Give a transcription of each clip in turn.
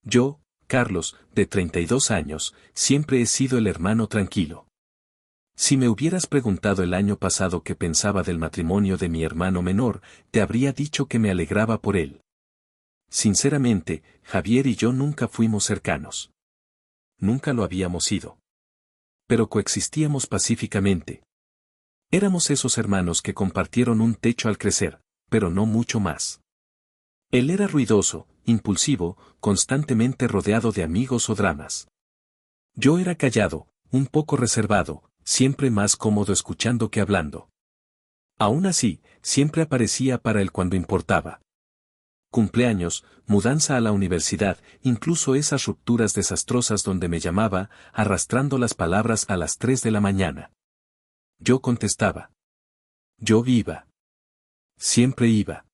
Yo, Carlos, de 32 años, siempre he sido el hermano tranquilo. Si me hubieras preguntado el año pasado qué pensaba del matrimonio de mi hermano menor, te habría dicho que me alegraba por él. Sinceramente, Javier y yo nunca fuimos cercanos. Nunca lo habíamos sido. Pero coexistíamos pacíficamente. Éramos esos hermanos que compartieron un techo al crecer, pero no mucho más. Él era ruidoso, impulsivo, constantemente rodeado de amigos o dramas. Yo era callado, un poco reservado, siempre más cómodo escuchando que hablando. Aún así, siempre aparecía para él cuando importaba. Cumpleaños, mudanza a la universidad, incluso esas rupturas desastrosas donde me llamaba, arrastrando las palabras a las 3 de la mañana. Yo contestaba. Yo iba. Siempre iba.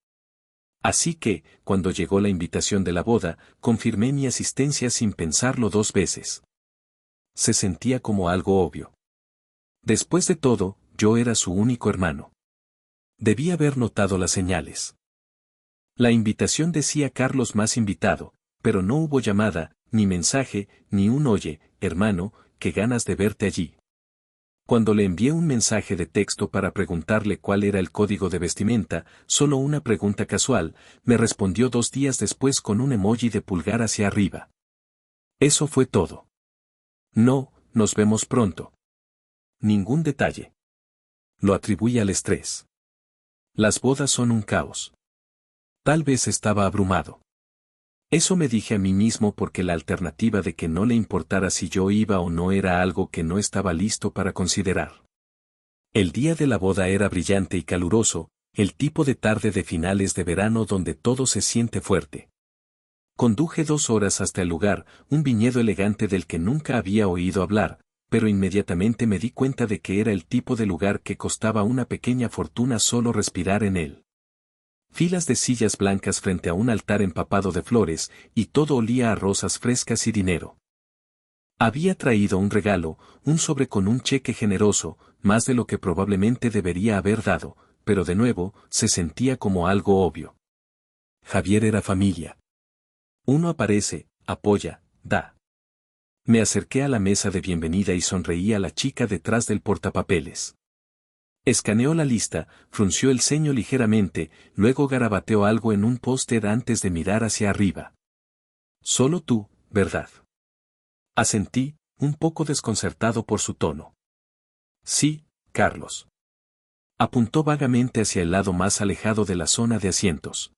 Así que, cuando llegó la invitación de la boda, confirmé mi asistencia sin pensarlo 2 veces. Se sentía como algo obvio. Después de todo, yo era su único hermano. Debía haber notado las señales. La invitación decía Carlos más invitado, pero no hubo llamada, ni mensaje, ni un oye, hermano, qué ganas de verte allí. Cuando le envié un mensaje de texto para preguntarle cuál era el código de vestimenta, solo una pregunta casual, me respondió 2 días después con un emoji de pulgar hacia arriba. Eso fue todo. No, nos vemos pronto. Ningún detalle. Lo atribuí al estrés. Las bodas son un caos. Tal vez estaba abrumado. Eso me dije a mí mismo porque la alternativa de que no le importara si yo iba o no era algo que no estaba listo para considerar. El día de la boda era brillante y caluroso, el tipo de tarde de finales de verano donde todo se siente fuerte. Conduje 2 horas hasta el lugar, un viñedo elegante del que nunca había oído hablar, pero inmediatamente me di cuenta de que era el tipo de lugar que costaba una pequeña fortuna solo respirar en él. Filas de sillas blancas frente a un altar empapado de flores, y todo olía a rosas frescas y dinero. Había traído un regalo, un sobre con un cheque generoso, más de lo que probablemente debería haber dado, pero de nuevo, se sentía como algo obvio. Javier era familia. Uno aparece, apoya, da. Me acerqué a la mesa de bienvenida y sonreí a la chica detrás del portapapeles. Escaneó la lista, frunció el ceño ligeramente, luego garabateó algo en un póster antes de mirar hacia arriba. Solo tú, ¿verdad? Asentí, un poco desconcertado por su tono. Sí, Carlos. Apuntó vagamente hacia el lado más alejado de la zona de asientos.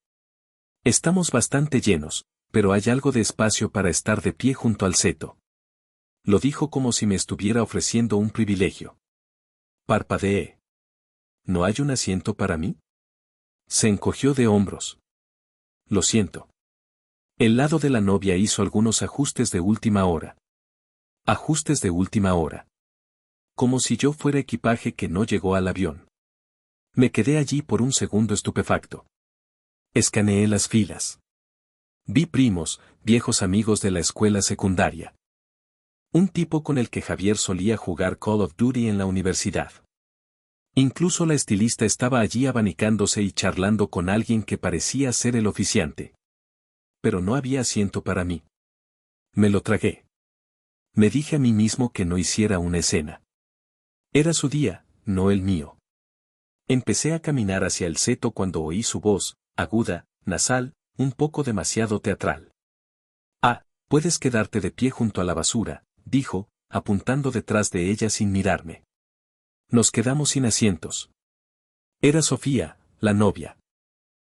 Estamos bastante llenos, pero hay algo de espacio para estar de pie junto al seto. Lo dijo como si me estuviera ofreciendo un privilegio. Parpadeé. ¿No hay un asiento para mí? Se encogió de hombros. Lo siento. El lado de la novia hizo algunos ajustes de última hora. Ajustes de última hora. Como si yo fuera equipaje que no llegó al avión. Me quedé allí por un segundo estupefacto. Escaneé las filas. Vi primos, viejos amigos de la escuela secundaria. Un tipo con el que Javier solía jugar Call of Duty en la universidad. Incluso la estilista estaba allí abanicándose y charlando con alguien que parecía ser el oficiante. Pero no había asiento para mí. Me lo tragué. Me dije a mí mismo que no hiciera una escena. Era su día, no el mío. Empecé a caminar hacia el seto cuando oí su voz, aguda, nasal, un poco demasiado teatral. Ah, puedes quedarte de pie junto a la basura, dijo, apuntando detrás de ella sin mirarme. Nos quedamos sin asientos. Era Sofía, la novia.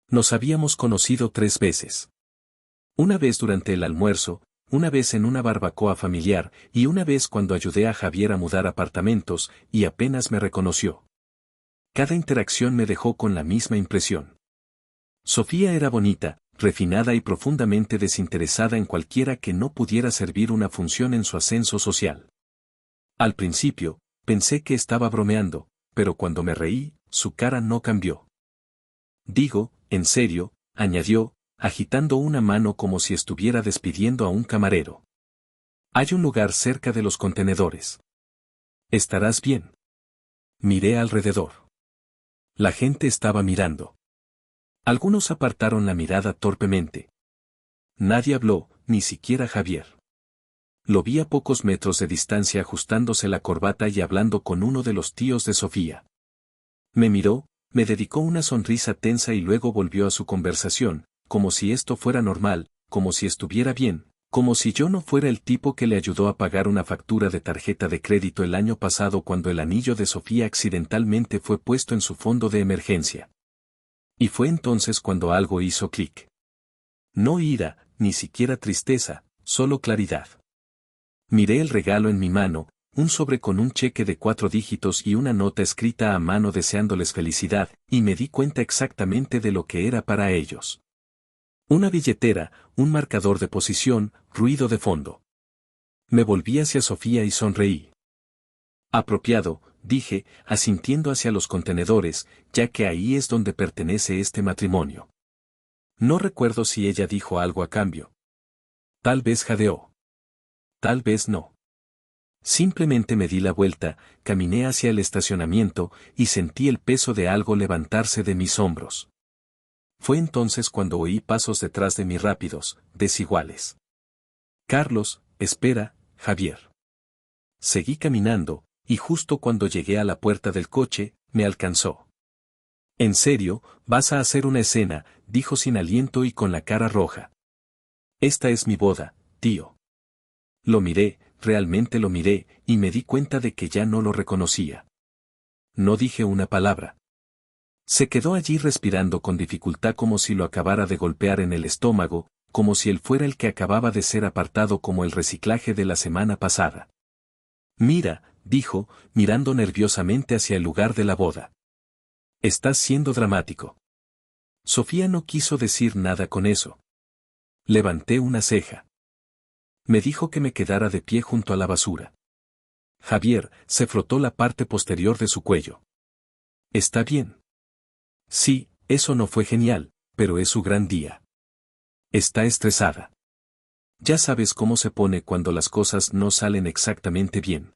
Nos habíamos conocido 3 veces. Una vez durante el almuerzo, una vez en una barbacoa familiar, y una vez cuando ayudé a Javier a mudar apartamentos, y apenas me reconoció. Cada interacción me dejó con la misma impresión. Sofía era bonita, refinada y profundamente desinteresada en cualquiera que no pudiera servir una función en su ascenso social. Al principio, pensé que estaba bromeando, pero cuando me reí, su cara no cambió. Digo, en serio, añadió, agitando una mano como si estuviera despidiendo a un camarero. Hay un lugar cerca de los contenedores. ¿Estarás bien? Miré alrededor. La gente estaba mirando. Algunos apartaron la mirada torpemente. Nadie habló, ni siquiera Javier. Lo vi a pocos metros de distancia ajustándose la corbata y hablando con uno de los tíos de Sofía. Me miró, me dedicó una sonrisa tensa y luego volvió a su conversación, como si esto fuera normal, como si estuviera bien, como si yo no fuera el tipo que le ayudó a pagar una factura de tarjeta de crédito el año pasado cuando el anillo de Sofía accidentalmente fue puesto en su fondo de emergencia. Y fue entonces cuando algo hizo clic. No ira, ni siquiera tristeza, solo claridad. Miré el regalo en mi mano, un sobre con un cheque de 4 dígitos y una nota escrita a mano deseándoles felicidad, y me di cuenta exactamente de lo que era para ellos. Una billetera, un marcador de posición, ruido de fondo. Me volví hacia Sofía y sonreí. Apropiado, dije, asintiendo hacia los contenedores, ya que ahí es donde pertenece este matrimonio. No recuerdo si ella dijo algo a cambio. Tal vez jadeó. Tal vez no. Simplemente me di la vuelta, caminé hacia el estacionamiento y sentí el peso de algo levantarse de mis hombros. Fue entonces cuando oí pasos detrás de mí rápidos, desiguales. Carlos, espera, Javier. Seguí caminando, y justo cuando llegué a la puerta del coche, me alcanzó. En serio, vas a hacer una escena, dijo sin aliento y con la cara roja. Esta es mi boda, tío. Lo miré, realmente lo miré, y me di cuenta de que ya no lo reconocía. No dije una palabra. Se quedó allí respirando con dificultad como si lo acabara de golpear en el estómago, como si él fuera el que acababa de ser apartado como el reciclaje de la semana pasada. Mira, dijo, mirando nerviosamente hacia el lugar de la boda. Estás siendo dramático. Sofía no quiso decir nada con eso. Levanté una ceja. Me dijo que me quedara de pie junto a la basura. Javier se frotó la parte posterior de su cuello. ¿Está bien? Sí, eso no fue genial, pero es su gran día. Está estresada. Ya sabes cómo se pone cuando las cosas no salen exactamente bien.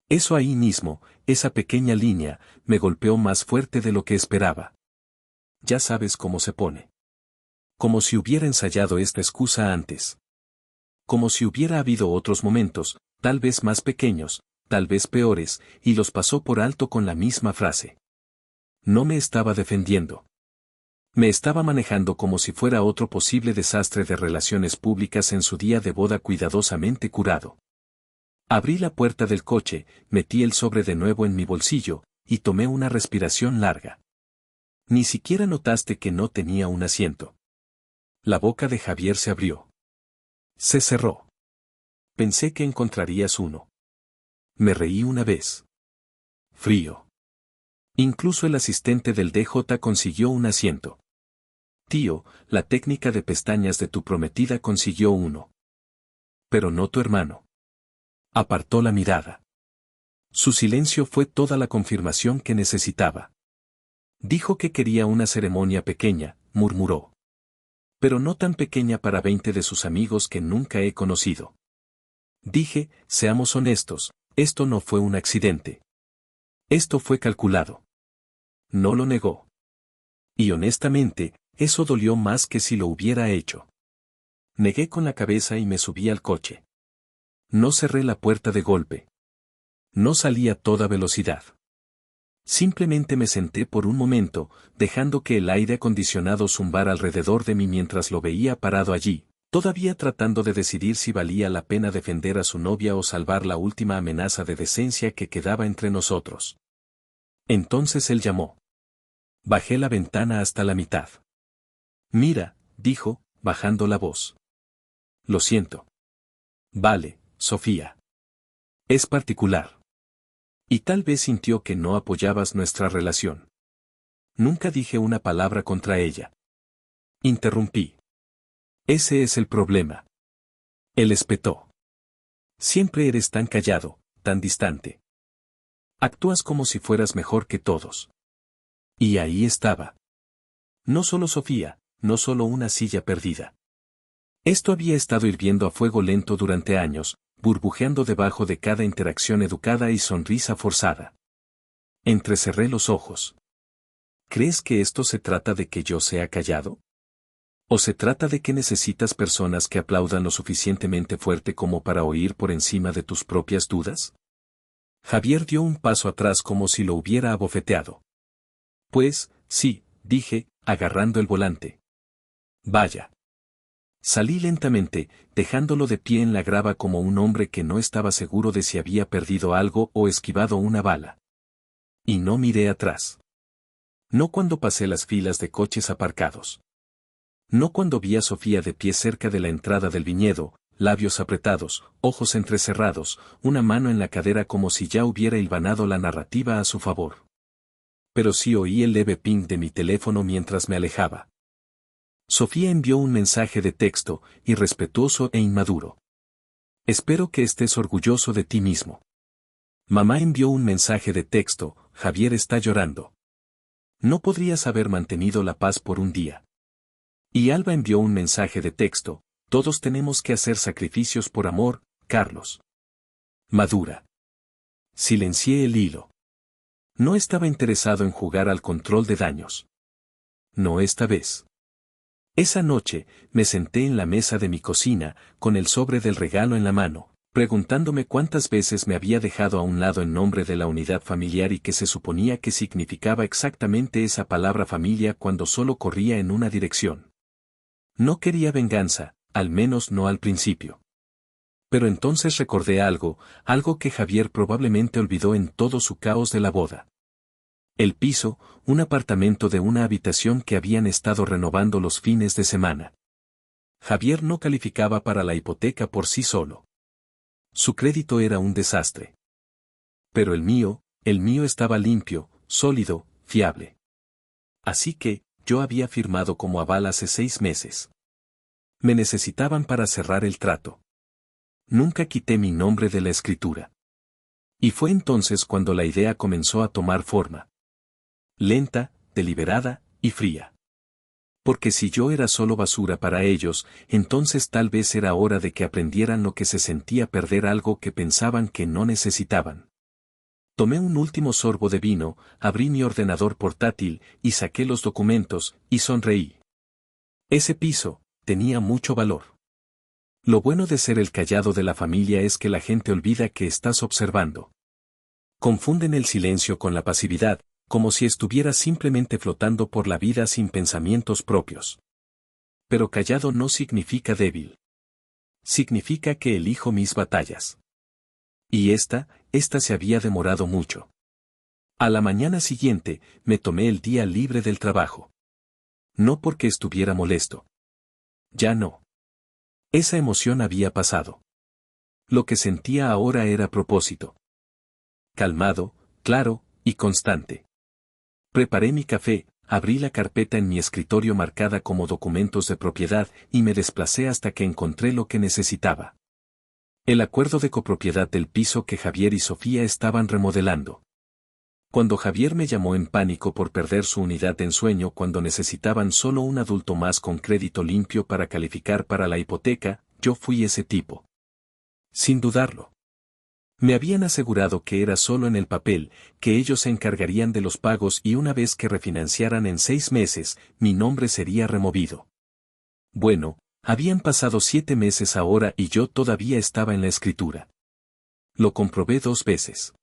Eso ahí mismo, esa pequeña línea, me golpeó más fuerte de lo que esperaba. Ya sabes cómo se pone. Como si hubiera ensayado esta excusa antes. Como si hubiera habido otros momentos, tal vez más pequeños, tal vez peores, y los pasó por alto con la misma frase. No me estaba defendiendo. Me estaba manejando como si fuera otro posible desastre de relaciones públicas en su día de boda cuidadosamente curado. Abrí la puerta del coche, metí el sobre de nuevo en mi bolsillo, y tomé una respiración larga. Ni siquiera notaste que no tenía un asiento. La boca de Javier se abrió. Se cerró. Pensé que encontrarías uno. Me reí una vez. Frío. Incluso el asistente del DJ consiguió un asiento. Tío, la técnica de pestañas de tu prometida consiguió uno. Pero no tu hermano. Apartó la mirada. Su silencio fue toda la confirmación que necesitaba. Dijo que quería una ceremonia pequeña, murmuró. Pero no tan pequeña para 20 de sus amigos que nunca he conocido. Dije, seamos honestos, esto no fue un accidente. Esto fue calculado. No lo negó. Y honestamente, eso dolió más que si lo hubiera hecho. Negué con la cabeza y me subí al coche. No cerré la puerta de golpe. No salí a toda velocidad. Simplemente me senté por un momento, dejando que el aire acondicionado zumbara alrededor de mí mientras lo veía parado allí, todavía tratando de decidir si valía la pena defender a su novia o salvar la última amenaza de decencia que quedaba entre nosotros. Entonces él llamó. Bajé la ventana hasta la mitad. Mira, dijo, bajando la voz. Lo siento. Vale, Sofía. Es particular. Y tal vez sintió que no apoyabas nuestra relación. Nunca dije una palabra contra ella. Interrumpí. Ese es el problema. Él espetó. Siempre eres tan callado, tan distante. Actúas como si fueras mejor que todos. Y ahí estaba. No solo Sofía, no solo una silla perdida. Esto había estado hirviendo a fuego lento durante años, burbujeando debajo de cada interacción educada y sonrisa forzada. Entrecerré los ojos. ¿Crees que esto se trata de que yo sea callado? ¿O se trata de que necesitas personas que aplaudan lo suficientemente fuerte como para oír por encima de tus propias dudas? Javier dio un paso atrás como si lo hubiera abofeteado. Pues, sí, dije, agarrando el volante. Vaya. Salí lentamente, dejándolo de pie en la grava como un hombre que no estaba seguro de si había perdido algo o esquivado una bala. Y no miré atrás. No cuando pasé las filas de coches aparcados. No cuando vi a Sofía de pie cerca de la entrada del viñedo, labios apretados, ojos entrecerrados, una mano en la cadera como si ya hubiera hilvanado la narrativa a su favor. Pero sí oí el leve ping de mi teléfono mientras me alejaba. Sofía envió un mensaje de texto, irrespetuoso e inmaduro. Espero que estés orgulloso de ti mismo. Mamá envió un mensaje de texto, Javier está llorando. No podrías haber mantenido la paz por un día. Y Alba envió un mensaje de texto, todos tenemos que hacer sacrificios por amor, Carlos. Madura. Silencié el hilo. No estaba interesado en jugar al control de daños. No esta vez. Esa noche, me senté en la mesa de mi cocina, con el sobre del regalo en la mano, preguntándome cuántas veces me había dejado a un lado en nombre de la unidad familiar y que se suponía que significaba exactamente esa palabra familia cuando solo corría en una dirección. No quería venganza, al menos no al principio. Pero entonces recordé algo que Javier probablemente olvidó en todo su caos de la boda. El piso, un apartamento de una habitación que habían estado renovando los fines de semana. Javier no calificaba para la hipoteca por sí solo. Su crédito era un desastre. Pero el mío estaba limpio, sólido, fiable. Así que, yo había firmado como aval hace 6 meses. Me necesitaban para cerrar el trato. Nunca quité mi nombre de la escritura. Y fue entonces cuando la idea comenzó a tomar forma. Lenta, deliberada y fría. Porque si yo era solo basura para ellos, entonces tal vez era hora de que aprendieran lo que se sentía perder algo que pensaban que no necesitaban. Tomé un último sorbo de vino, abrí mi ordenador portátil y saqué los documentos, y sonreí. Ese piso tenía mucho valor. Lo bueno de ser el callado de la familia es que la gente olvida que estás observando. Confunden el silencio con la pasividad, como si estuviera simplemente flotando por la vida sin pensamientos propios. Pero callado no significa débil. Significa que elijo mis batallas. Y esta se había demorado mucho. A la mañana siguiente, me tomé el día libre del trabajo. No porque estuviera molesto. Ya no. Esa emoción había pasado. Lo que sentía ahora era propósito. Calmado, claro, y constante. Preparé mi café, abrí la carpeta en mi escritorio marcada como documentos de propiedad y me desplacé hasta que encontré lo que necesitaba. El acuerdo de copropiedad del piso que Javier y Sofía estaban remodelando. Cuando Javier me llamó en pánico por perder su unidad de ensueño cuando necesitaban solo un adulto más con crédito limpio para calificar para la hipoteca, yo fui ese tipo. Sin dudarlo. Me habían asegurado que era solo en el papel, que ellos se encargarían de los pagos y una vez que refinanciaran en 6 meses, mi nombre sería removido. Bueno, habían pasado 7 meses ahora y yo todavía estaba en la escritura. Lo comprobé 2 veces.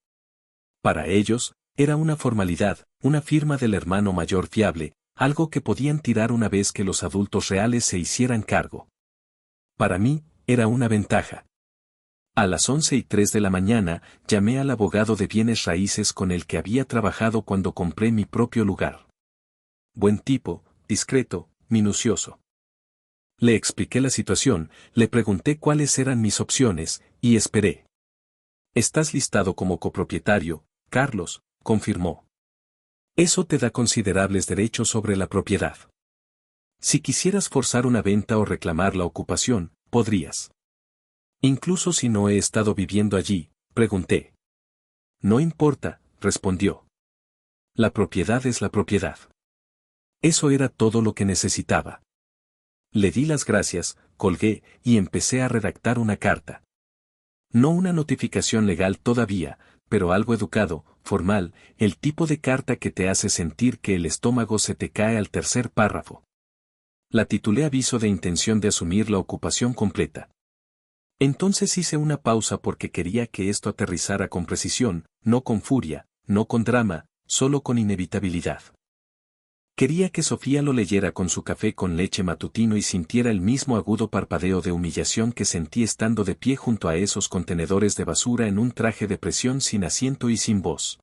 Para ellos, era una formalidad, una firma del hermano mayor fiable, algo que podían tirar una vez que los adultos reales se hicieran cargo. Para mí, era una ventaja. A las 11:03 de la mañana, llamé al abogado de bienes raíces con el que había trabajado cuando compré mi propio lugar. Buen tipo, discreto, minucioso. Le expliqué la situación, le pregunté cuáles eran mis opciones, y esperé. Estás listado como copropietario, Carlos, confirmó. Eso te da considerables derechos sobre la propiedad. Si quisieras forzar una venta o reclamar la ocupación, podrías. Incluso si no he estado viviendo allí, pregunté. No importa, respondió. La propiedad es la propiedad. Eso era todo lo que necesitaba. Le di las gracias, colgué, y empecé a redactar una carta. No una notificación legal todavía, pero algo educado, formal, el tipo de carta que te hace sentir que el estómago se te cae al tercer párrafo. La titulé aviso de intención de asumir la ocupación completa. Entonces hice una pausa porque quería que esto aterrizara con precisión, no con furia, no con drama, solo con inevitabilidad. Quería que Sofía lo leyera con su café con leche matutino y sintiera el mismo agudo parpadeo de humillación que sentí estando de pie junto a esos contenedores de basura en un traje de presión sin asiento y sin voz.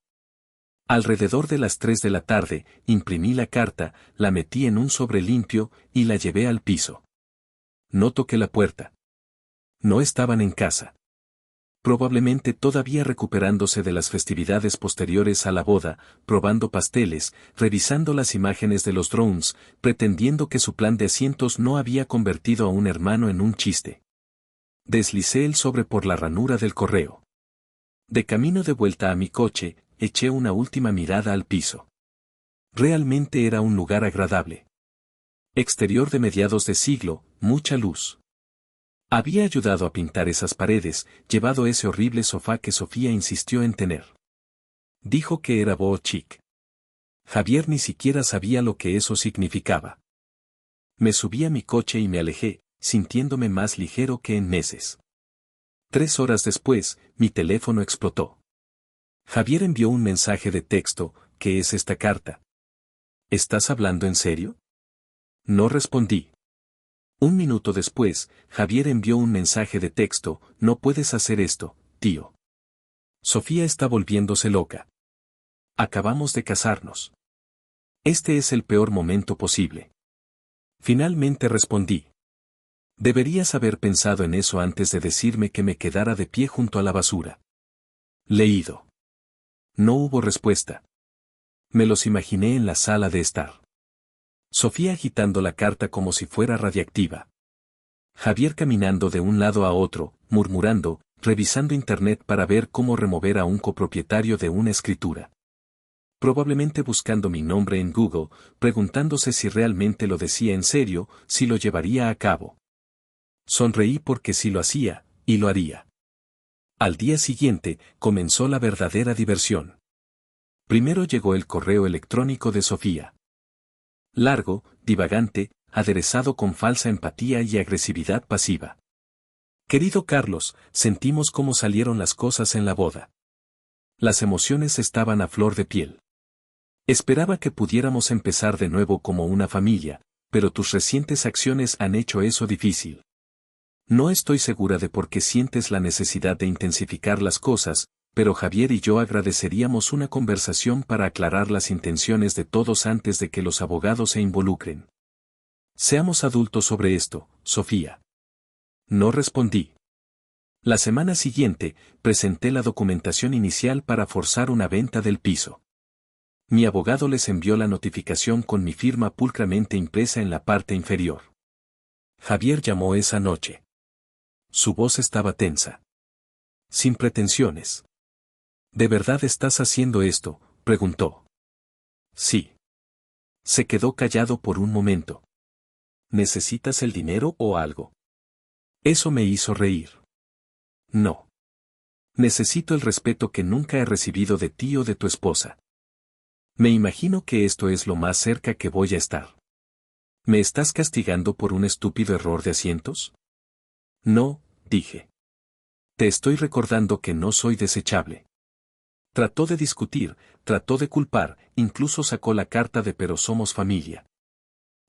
Alrededor de las 3 de la tarde, imprimí la carta, la metí en un sobre limpio y la llevé al piso. No toqué la puerta. No estaban en casa. Probablemente todavía recuperándose de las festividades posteriores a la boda, probando pasteles, revisando las imágenes de los drones, pretendiendo que su plan de asientos no había convertido a un hermano en un chiste. Deslicé el sobre por la ranura del correo. De camino de vuelta a mi coche, eché una última mirada al piso. Realmente era un lugar agradable. Exterior de mediados de siglo, mucha luz. Había ayudado a pintar esas paredes, llevado ese horrible sofá que Sofía insistió en tener. Dijo que era beau chic. Javier ni siquiera sabía lo que eso significaba. Me subí a mi coche y me alejé, sintiéndome más ligero que en meses. 3 horas después, mi teléfono explotó. Javier envió un mensaje de texto. ¿Qué es esta carta? ¿Estás hablando en serio? No respondí. 1 minuto después, Javier envió un mensaje de texto. No puedes hacer esto, tío. Sofía está volviéndose loca. Acabamos de casarnos. Este es el peor momento posible. Finalmente respondí. Deberías haber pensado en eso antes de decirme que me quedara de pie junto a la basura. Leído. No hubo respuesta. Me los imaginé en la sala de estar. Sofía agitando la carta como si fuera radiactiva. Javier caminando de un lado a otro, murmurando, revisando internet para ver cómo remover a un copropietario de una escritura. Probablemente buscando mi nombre en Google, preguntándose si realmente lo decía en serio, si lo llevaría a cabo. Sonreí porque sí lo hacía, y lo haría. Al día siguiente, comenzó la verdadera diversión. Primero llegó el correo electrónico de Sofía. Largo, divagante, aderezado con falsa empatía y agresividad pasiva. Querido Carlos, sentimos cómo salieron las cosas en la boda. Las emociones estaban a flor de piel. Esperaba que pudiéramos empezar de nuevo como una familia, pero tus recientes acciones han hecho eso difícil. No estoy segura de por qué sientes la necesidad de intensificar las cosas, pero Javier y yo agradeceríamos una conversación para aclarar las intenciones de todos antes de que los abogados se involucren. Seamos adultos sobre esto, Sofía. No respondí. La semana siguiente, presenté la documentación inicial para forzar una venta del piso. Mi abogado les envió la notificación con mi firma pulcramente impresa en la parte inferior. Javier llamó esa noche. Su voz estaba tensa. Sin pretensiones. ¿De verdad estás haciendo esto?, preguntó. Sí. Se quedó callado por un momento. ¿Necesitas el dinero o algo? Eso me hizo reír. No. Necesito el respeto que nunca he recibido de ti o de tu esposa. Me imagino que esto es lo más cerca que voy a estar. ¿Me estás castigando por un estúpido error de asientos? No, dije. Te estoy recordando que no soy desechable. Trató de discutir, trató de culpar, incluso sacó la carta de pero somos familia.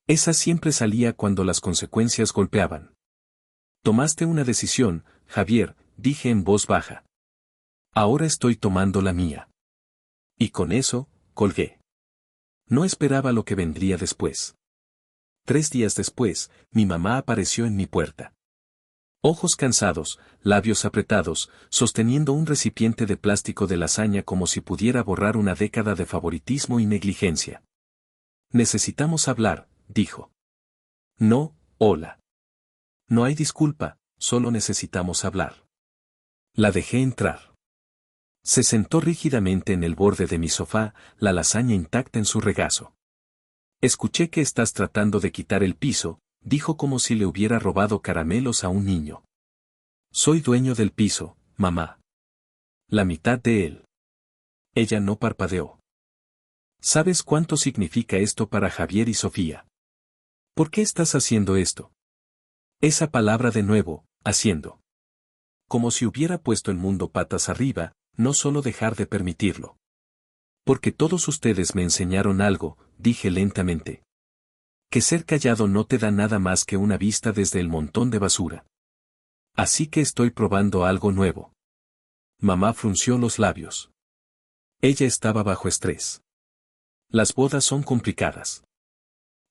Esa siempre salía cuando las consecuencias golpeaban. Tomaste una decisión, Javier, dije en voz baja. Ahora estoy tomando la mía. Y con eso, colgué. No esperaba lo que vendría después. 3 días después, mi mamá apareció en mi puerta. Ojos cansados, labios apretados, sosteniendo un recipiente de plástico de lasaña como si pudiera borrar una década de favoritismo y negligencia. Necesitamos hablar, dijo. No, hola. No hay disculpa, solo necesitamos hablar. La dejé entrar. Se sentó rígidamente en el borde de mi sofá, la lasaña intacta en su regazo. Escuché que estás tratando de quitar el piso, dijo como si le hubiera robado caramelos a un niño. Soy dueño del piso, mamá. La mitad de él. Ella no parpadeó. ¿Sabes cuánto significa esto para Javier y Sofía? ¿Por qué estás haciendo esto? Esa palabra de nuevo, haciendo. Como si hubiera puesto el mundo patas arriba, no solo dejar de permitirlo. Porque todos ustedes me enseñaron algo, dije lentamente. Que ser callado no te da nada más que una vista desde el montón de basura. Así que estoy probando algo nuevo. Mamá frunció los labios. Ella estaba bajo estrés. Las bodas son complicadas.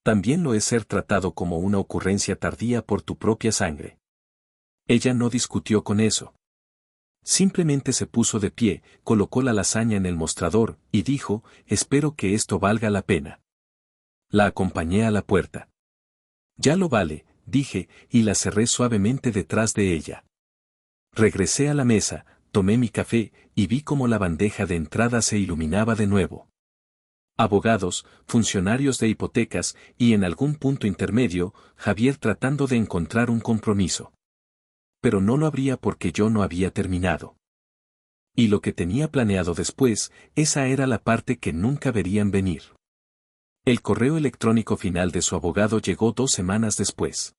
También lo es ser tratado como una ocurrencia tardía por tu propia sangre. Ella no discutió con eso. Simplemente se puso de pie, colocó la lasaña en el mostrador, y dijo, espero que esto valga la pena. La acompañé a la puerta. Ya lo vale, dije, y la cerré suavemente detrás de ella. Regresé a la mesa, tomé mi café, y vi cómo la bandeja de entrada se iluminaba de nuevo. Abogados, funcionarios de hipotecas, y en algún punto intermedio, Javier tratando de encontrar un compromiso. Pero no lo habría porque yo no había terminado. Y lo que tenía planeado después, esa era la parte que nunca verían venir. El correo electrónico final de su abogado llegó 2 semanas después.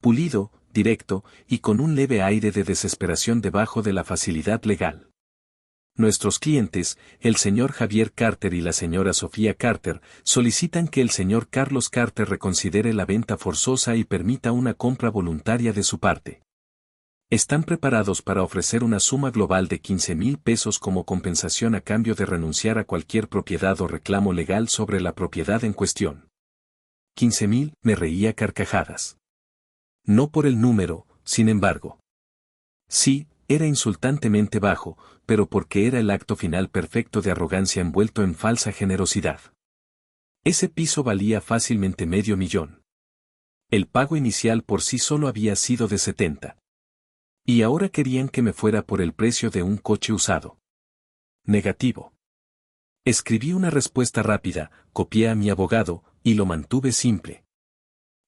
Pulido, directo, y con un leve aire de desesperación debajo de la facilidad legal. Nuestros clientes, el señor Javier Carter y la señora Sofía Carter, solicitan que el señor Carlos Carter reconsidere la venta forzosa y permita una compra voluntaria de su parte. Están preparados para ofrecer una suma global de 15,000 pesos como compensación a cambio de renunciar a cualquier propiedad o reclamo legal sobre la propiedad en cuestión. 15,000, me reía a carcajadas. No por el número, sin embargo. Sí, era insultantemente bajo, pero porque era el acto final perfecto de arrogancia envuelto en falsa generosidad. Ese piso valía fácilmente $500,000. El pago inicial por sí solo había sido de 70. Y ahora querían que me fuera por el precio de un coche usado. Negativo. Escribí una respuesta rápida, copié a mi abogado, y lo mantuve simple.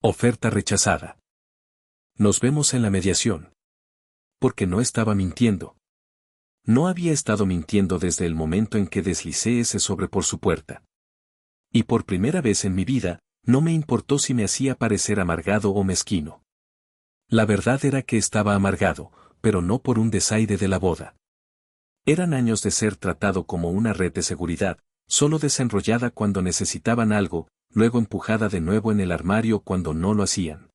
Oferta rechazada. Nos vemos en la mediación. Porque no estaba mintiendo. No había estado mintiendo desde el momento en que deslicé ese sobre por su puerta. Y por primera vez en mi vida, no me importó si me hacía parecer amargado o mezquino. La verdad era que estaba amargado, pero no por un desaire de la boda. Eran años de ser tratado como una red de seguridad, solo desenrollada cuando necesitaban algo, luego empujada de nuevo en el armario cuando no lo hacían.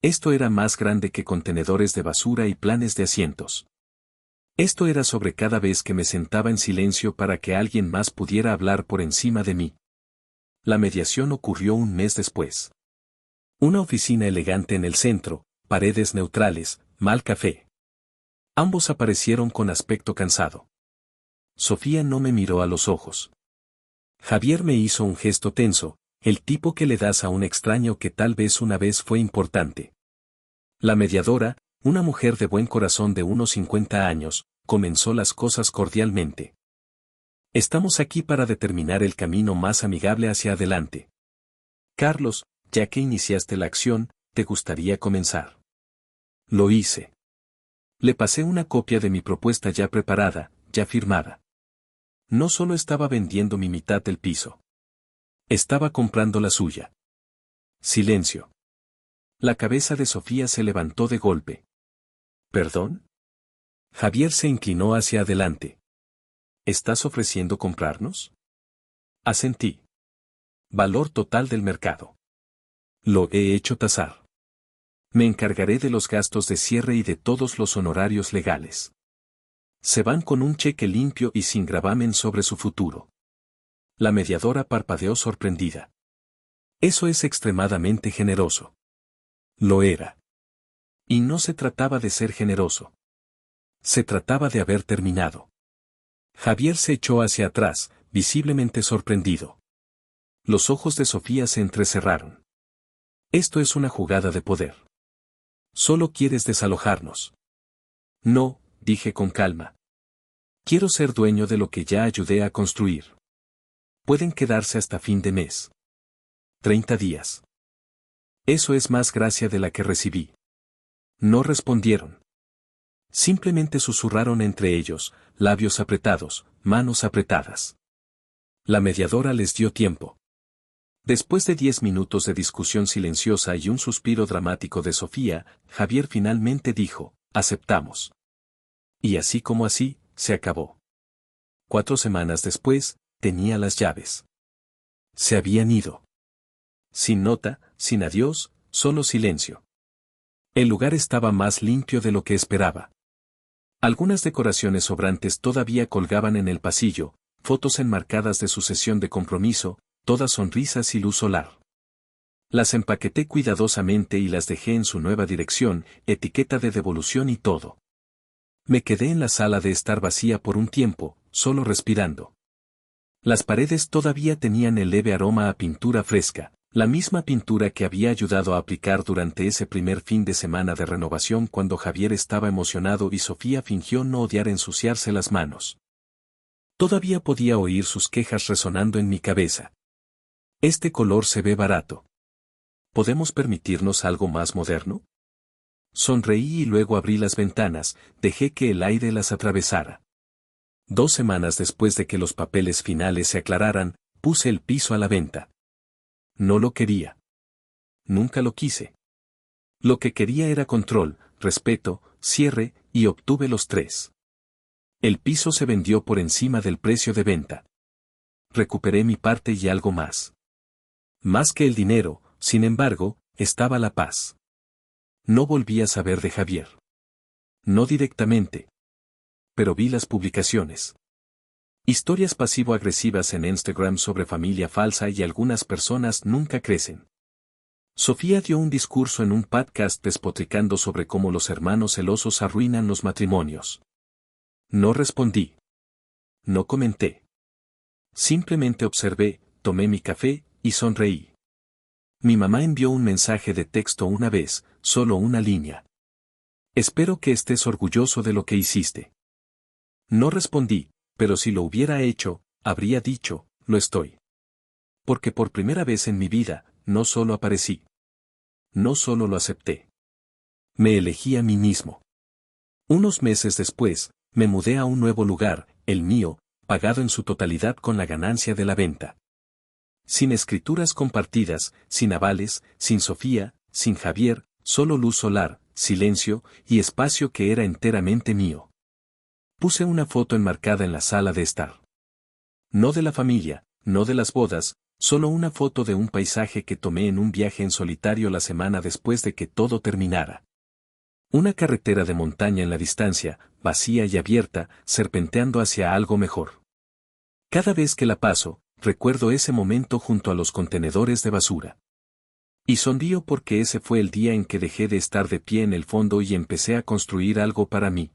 Esto era más grande que contenedores de basura y planes de asientos. Esto era sobre cada vez que me sentaba en silencio para que alguien más pudiera hablar por encima de mí. La mediación ocurrió un mes después. Una oficina elegante en el centro, paredes neutrales, mal café. Ambos aparecieron con aspecto cansado. Sofía no me miró a los ojos. Javier me hizo un gesto tenso, el tipo que le das a un extraño que tal vez una vez fue importante. La mediadora, una mujer de buen corazón de unos 50 años, comenzó las cosas cordialmente. Estamos aquí para determinar el camino más amigable hacia adelante. Carlos, ya que iniciaste la acción, ¿te gustaría comenzar? Lo hice. Le pasé una copia de mi propuesta ya preparada, ya firmada. No solo estaba vendiendo mi mitad del piso. Estaba comprando la suya. Silencio. La cabeza de Sofía se levantó de golpe. ¿Perdón? Javier se inclinó hacia adelante. ¿Estás ofreciendo comprarnos? Asentí. Valor total del mercado. Lo he hecho tasar. Me encargaré de los gastos de cierre y de todos los honorarios legales. Se van con un cheque limpio y sin gravamen sobre su futuro. La mediadora parpadeó sorprendida. Eso es extremadamente generoso. Lo era. Y no se trataba de ser generoso. Se trataba de haber terminado. Javier se echó hacia atrás, visiblemente sorprendido. Los ojos de Sofía se entrecerraron. Esto es una jugada de poder. Solo quieres desalojarnos. No, dije con calma. Quiero ser dueño de lo que ya ayudé a construir. Pueden quedarse hasta fin de mes. 30 días. Eso es más gracia de la que recibí. No respondieron. Simplemente susurraron entre ellos, labios apretados, manos apretadas. La mediadora les dio tiempo. Después de 10 minutos de discusión silenciosa y un suspiro dramático de Sofía, Javier finalmente dijo, aceptamos. Y así como así, se acabó. 4 semanas después, tenía las llaves. Se habían ido. Sin nota, sin adiós, solo silencio. El lugar estaba más limpio de lo que esperaba. Algunas decoraciones sobrantes todavía colgaban en el pasillo, fotos enmarcadas de su sesión de compromiso, todas sonrisas y luz solar. Las empaqueté cuidadosamente y las dejé en su nueva dirección, etiqueta de devolución y todo. Me quedé en la sala de estar vacía por un tiempo, solo respirando. Las paredes todavía tenían el leve aroma a pintura fresca, la misma pintura que había ayudado a aplicar durante ese primer fin de semana de renovación cuando Javier estaba emocionado y Sofía fingió no odiar ensuciarse las manos. Todavía podía oír sus quejas resonando en mi cabeza. Este color se ve barato. ¿Podemos permitirnos algo más moderno? Sonreí y luego abrí las ventanas, dejé que el aire las atravesara. 2 semanas después de que los papeles finales se aclararan, puse el piso a la venta. No lo quería. Nunca lo quise. Lo que quería era control, respeto, cierre, y obtuve los 3. El piso se vendió por encima del precio de venta. Recuperé mi parte y algo más. Más que el dinero, sin embargo, estaba la paz. No volví a saber de Javier. No directamente. Pero vi las publicaciones. Historias pasivo-agresivas en Instagram sobre familia falsa y algunas personas nunca crecen. Sofía dio un discurso en un podcast despotricando sobre cómo los hermanos celosos arruinan los matrimonios. No respondí. No comenté. Simplemente observé, tomé mi café, y sonreí. Mi mamá envió un mensaje de texto una vez, solo una línea. Espero que estés orgulloso de lo que hiciste. No respondí, pero si lo hubiera hecho, habría dicho, lo estoy. Porque por primera vez en mi vida, no solo aparecí. No solo lo acepté. Me elegí a mí mismo. Unos meses después, me mudé a un nuevo lugar, el mío, pagado en su totalidad con la ganancia de la venta. Sin escrituras compartidas, sin avales, sin Sofía, sin Javier, solo luz solar, silencio y espacio que era enteramente mío. Puse una foto enmarcada en la sala de estar. No de la familia, no de las bodas, solo una foto de un paisaje que tomé en un viaje en solitario la semana después de que todo terminara. Una carretera de montaña en la distancia, vacía y abierta, serpenteando hacia algo mejor. Cada vez que la paso, recuerdo ese momento junto a los contenedores de basura. Y sonrío porque ese fue el día en que dejé de estar de pie en el fondo y empecé a construir algo para mí.